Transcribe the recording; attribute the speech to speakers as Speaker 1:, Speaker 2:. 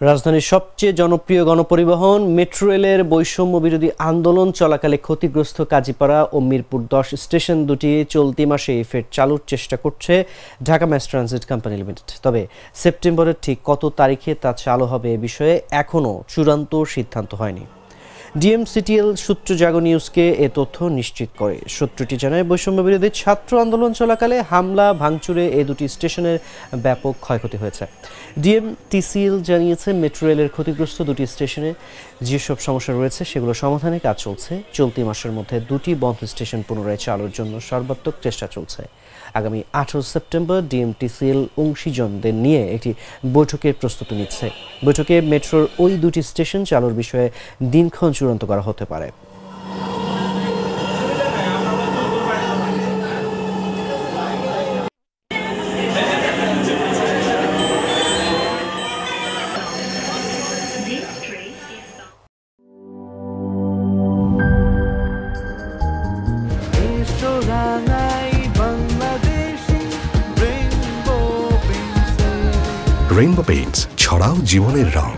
Speaker 1: রাজধানীর সবচেয়ে জনপ্রিয় গণপরিবহন মেট্রো রেলের বৈষম্য বিরোধী আন্দোলন চলাকালে ক্ষতিগ্রস্ত কাজীপাড়া ও মিরপুর ১০ স্টেশন দুটি চলতি মাসে ফের চালুর চেষ্টা করছে Dhaka mass transit company limited. তবে সেপ্টেম্বরের ঠিক কত তারিখে তা চালু হবে এ বিষয়ে এখনও চূড়ান্ত সিদ্ধান্ত হয়নি। ডিএমসিটিএল সূত্র জাগো নিউজকে এ তথ্য নিশ্চিত করে। সূত্রটি জানায়, বৈষম্য বিরোধী ছাত্র আন্দোলন চলাকালে হামলা ভাঙচুরে এই দুটি স্টেশনের ব্যাপক ক্ষয়ক্ষতি হয়েছে। ডিএমটিসিএল জানিয়েছে, মেট্রো রেলের ক্ষতিগ্রস্ত দুটি স্টেশনে যেসব সমস্যা রয়েছে সেগুলো সমাধানে কাজ চলছে। চলতি মাসের মধ্যে দুটি বন্ধ স্টেশন পুনরায় চালুর জন্য সর্বাত্মক চেষ্টা চলছে। আগামী 18 সেপ্টেম্বর ডিএমটিসিএল অংশীজনদের নিয়ে একটি বৈঠকের প্রস্তুতি নিচ্ছে। বৈঠকে মেট্রোর ওই দুটি স্টেশন চালুর বিষয়ে দিনক্ষণ চূড়ান্ত করা হতে পারে।
Speaker 2: রেইনবো পেইন্টস, ছড়াও জীবনের রং।